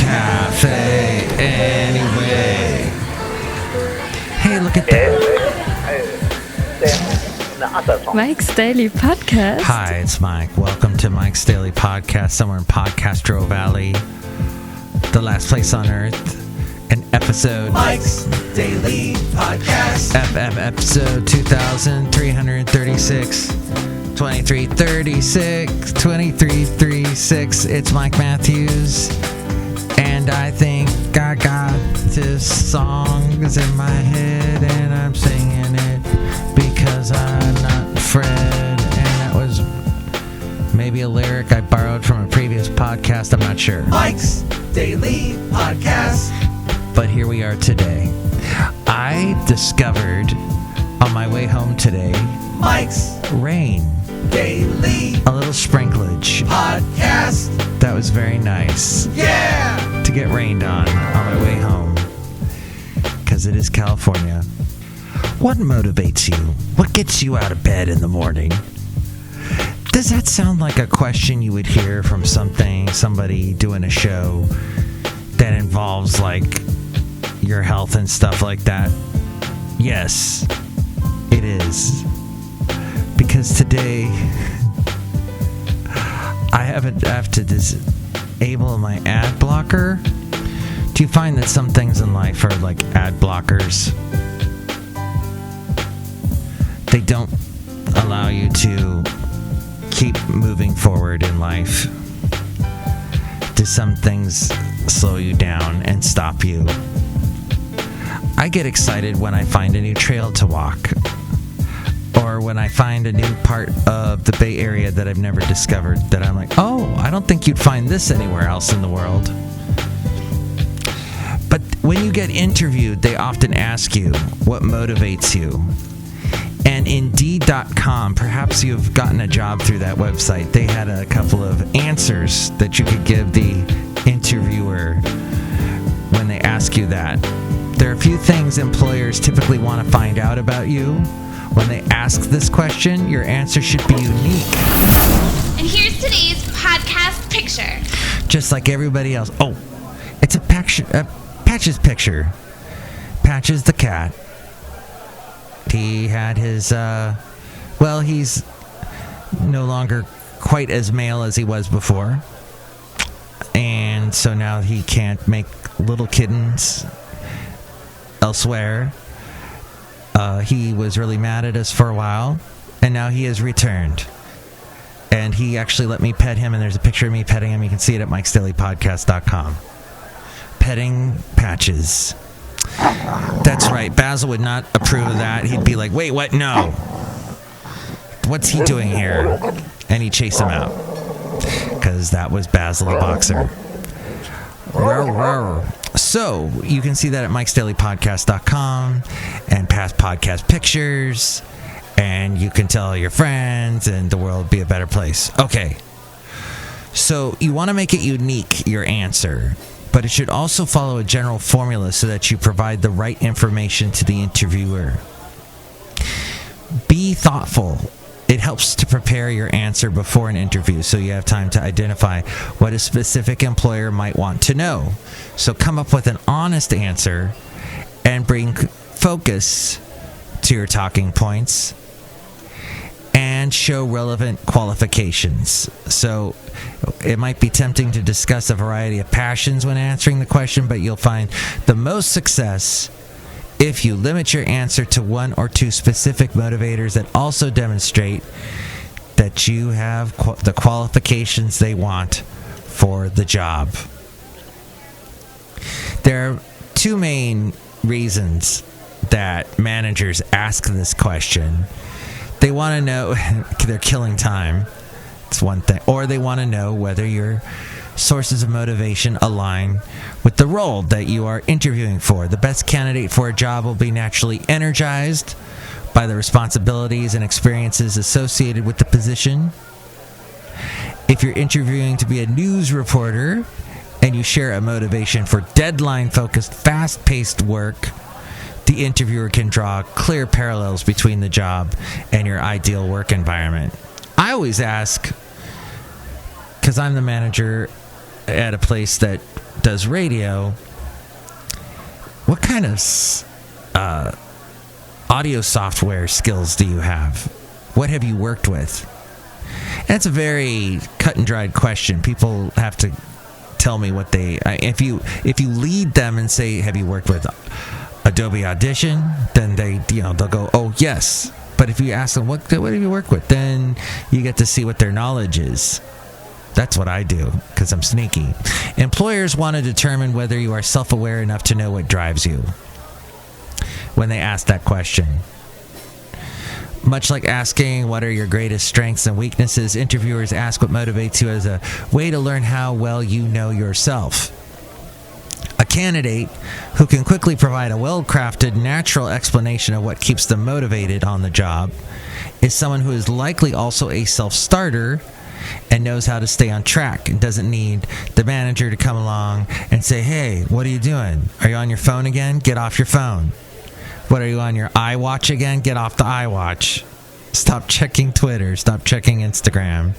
cafe anyway. Hey, look at that. Mike's Daily Podcast. Hi, it's Mike. Welcome to Mike's Daily Podcast, somewhere in Podcastro Valley, the last place on earth. An episode. Mike's Daily Podcast. Episode 2336. 2336. It's Mike Matthews. And I think I got this song in my head, and I'm singing it because I'm not Fred. And that was maybe a lyric I borrowed from a previous podcast. I'm not sure. Mike's Daily Podcast. But here we are today. I discovered on my way home today Mike's rain. Daily A little sprinklage. Podcast. That was very nice. Yeah! To get rained on my way home. Because it is California. What motivates you? What gets you out of bed in the morning? Does that sound like a question you would hear from somebody doing a show that involves like your health and stuff like that? Yes, it is. Because today I have to disable my ad blocker. Do you find that some things in life are like ad blockers? They don't allow you to keep moving forward in life. Do some things slow you down and stop you? I get excited when I find a new trail to walk, or when I find a new part of the Bay Area that I've never discovered, that I'm like, oh, I don't think you'd find this anywhere else in the world. But when you get interviewed, they often ask you what motivates you. And Indeed.com, perhaps you've gotten a job through that website. They had a couple of answers that you could give the interviewer when they ask you that. There are a few things employers typically want to find out about you. When they ask this question, your answer should be unique. And here's today's podcast picture. Just like everybody else. Oh, it's a Patch's picture. Patches the cat. He had his, he's no longer quite as male as he was before. And so now he can't make little kittens elsewhere. He was really mad at us for a while, and now he has returned. And he actually let me pet him, and there's a picture of me petting him. You can see it at mikesdailypodcast.com. Petting Patches. That's right. Basil would not approve of that. He'd be like, wait, what? No. What's he doing here? And he'd chase him out. Because that was Basil the boxer. So, you can see that at mikesdailypodcast.com and past podcast pictures. And you can tell your friends, and the world will be a better place. Okay. So, you want to make it unique, your answer. But it should also follow a general formula so that you provide the right information to the interviewer. Be thoughtful. It helps to prepare your answer before an interview so you have time to identify what a specific employer might want to know. So come up with an honest answer and bring focus to your talking points and show relevant qualifications. So it might be tempting to discuss a variety of passions when answering the question, but you'll find the most success if you limit your answer to one or two specific motivators that also demonstrate that you have the qualifications they want for the job. There are two main reasons that managers ask this question. They want to know, they're killing time. It's one thing. Or they want to know whether your sources of motivation align with the role that you are interviewing for. The best candidate for a job will be naturally energized by the responsibilities and experiences associated with the position. If you're interviewing to be a news reporter and you share a motivation for deadline-focused, fast-paced work, the interviewer can draw clear parallels between the job and your ideal work environment. I always ask, because I'm the manager at a place that does radio, what kind of audio software skills do you have? What have you worked with? That's a very cut and dried question. People have to tell me what they. If you lead them and say, "Have you worked with Adobe Audition?" Then they'll go, "Oh yes." But if you ask them, "What have you worked with?" Then you get to see what their knowledge is. That's what I do because I'm sneaky. Employers want to determine whether you are self-aware enough to know what drives you when they ask that question. Much like asking what are your greatest strengths and weaknesses, interviewers ask what motivates you as a way to learn how well you know yourself. A candidate who can quickly provide a well-crafted, natural explanation of what keeps them motivated on the job is someone who is likely also a self-starter and knows how to stay on track and doesn't need the manager to come along and say, "Hey, what are you doing? Are you on your phone again? Get off your phone. What, are you on your iWatch again? Get off the iWatch. Stop checking Twitter. Stop checking Instagram."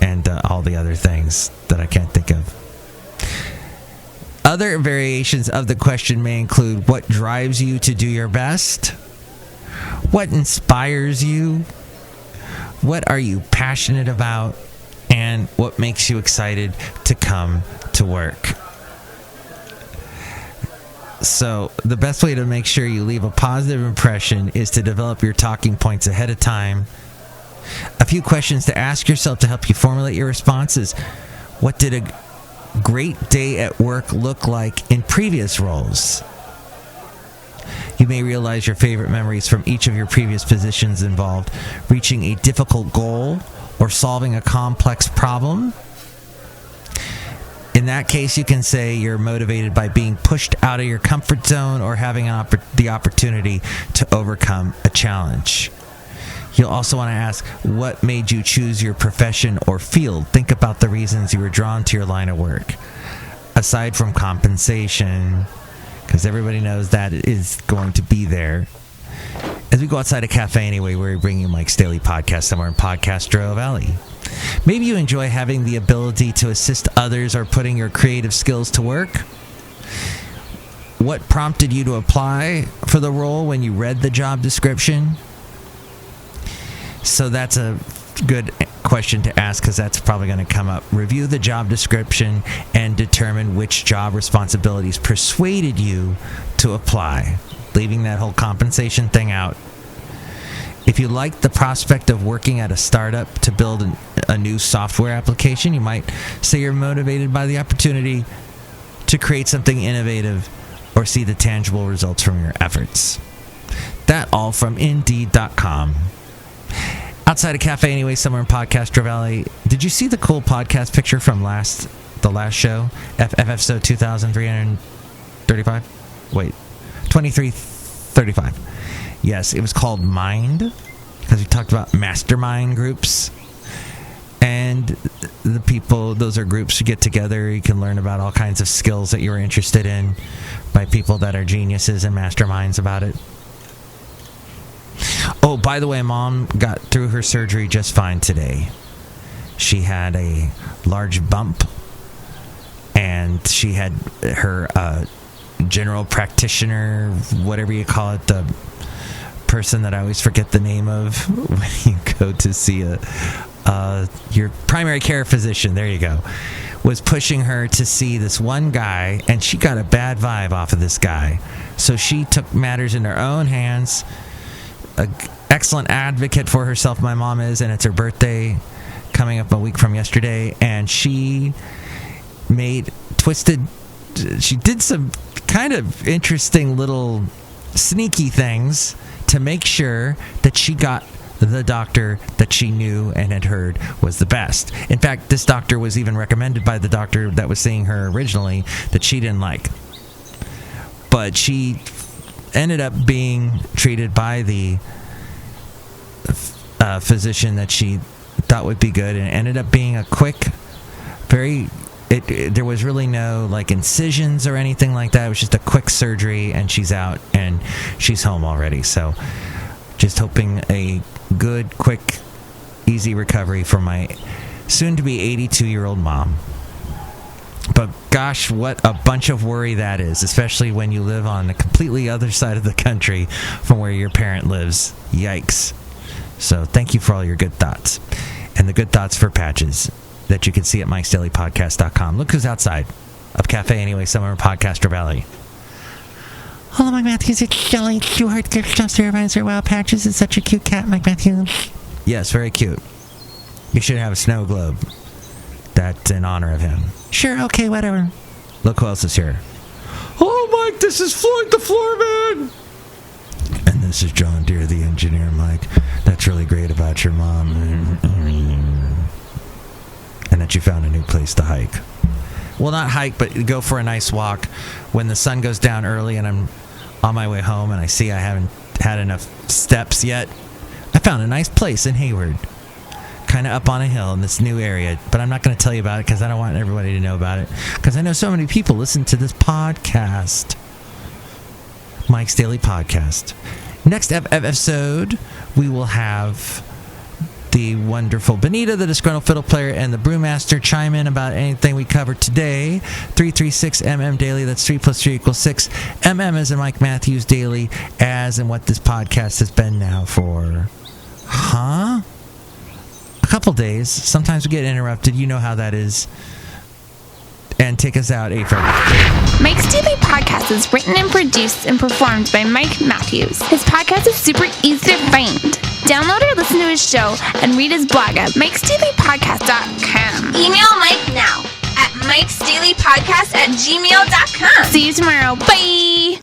And all the other things that I can't think of. Other variations of the question may include what drives you to do your best, what inspires you, what are you passionate about, and what makes you excited to come to work. So the best way to make sure you leave a positive impression is to develop your talking points ahead of time. A few questions to ask yourself to help you formulate your responses. What did a great day at work look like in previous roles? You may realize your favorite memories from each of your previous positions involved reaching a difficult goal or solving a complex problem. In that case, you can say you're motivated by being pushed out of your comfort zone or having the opportunity to overcome a challenge. You'll also want to ask, what made you choose your profession or field? Think about the reasons you were drawn to your line of work. Aside from compensation, because everybody knows that is going to be there. As we go outside a cafe anyway, we're bringing you Mike's Daily Podcast somewhere in Podcastro Valley. Maybe you enjoy having the ability to assist others or putting your creative skills to work. What prompted you to apply for the role when you read the job description? So that's a good question to ask because that's probably going to come up. Review the job description and determine which job responsibilities persuaded you to apply, leaving that whole compensation thing out. If you like the prospect of working at a startup to build a new software application, you might say you're motivated by the opportunity to create something innovative or see the tangible results from your efforts. That all from Indeed.com. Outside a cafe anyway, somewhere in Podcastro Valley. Did you see the cool podcast picture from the last show? FFSO 2335? Wait, 2335. Yes, it was called Mind, because we talked about mastermind groups. And the people, those are groups you get together. You can learn about all kinds of skills that you're interested in by people that are geniuses and masterminds about it. Oh, by the way, Mom got through her surgery just fine today. She had a large bump, and she had her general practitioner, whatever you call it, the person that I always forget the name of when you go to see your primary care physician, there you go, was pushing her to see this one guy, and she got a bad vibe off of this guy. So she took matters in her own hands. An excellent advocate for herself, my mom is, and it's her birthday coming up a week from yesterday, and she did some kind of interesting little sneaky things to make sure that she got the doctor that she knew and had heard was the best. In fact, this doctor was even recommended by the doctor that was seeing her originally that she didn't like. But she ended up being treated by the physician that she thought would be good, and ended up being a quick, there was really no like incisions or anything like that. It was just a quick surgery, and she's out and she's home already. So just hoping a good, quick, easy recovery for my soon-to-be 82-year-old mom. But gosh, what a bunch of worry that is, especially when you live on a completely other side of the country from where your parent lives. Yikes. So thank you for all your good thoughts. And the good thoughts for Patches that you can see at mikesdailypodcast.com. Look who's outside of Cafe Anyway, somewhere in Podcaster Valley. Hello, Mike Matthews. It's Chely Shoehart, gift shop supervisor. Wow, Patches is such a cute cat, Mike Matthews. Yes, very cute. You should have a snow globe. That's in honor of him. Sure, okay, whatever. Look who else is here. Oh, Mike, this is Floyd the Floorman. And this is John Deere, the engineer, Mike. That's really great about your mom. And that you found a new place to hike. Well, not hike, but go for a nice walk. When the sun goes down early and I'm on my way home and I see I haven't had enough steps yet, I found a nice place in Hayward. Kind of up on a hill in this new area. But I'm not going to tell you about it because I don't want everybody to know about it. Because I know so many people listen to this podcast. Mike's Daily Podcast. Next episode, we will have the wonderful Benita, the Disgruntled Fiddle Player, and the Brewmaster chime in about anything we covered today. 336MM Daily, that's 3 plus 3 equals 6. MM is in Mike Matthews Daily, as in what this podcast has been now for... a couple days. Sometimes we get interrupted. You know how that is. And take us out, April. Mike's Daily Podcast is written and produced and performed by Mike Matthews. His podcast is super easy to find. Download or listen to his show and read his blog at mikesdailypodcast.com. Email Mike now at mikesdailypodcast@gmail.com. See you tomorrow. Bye!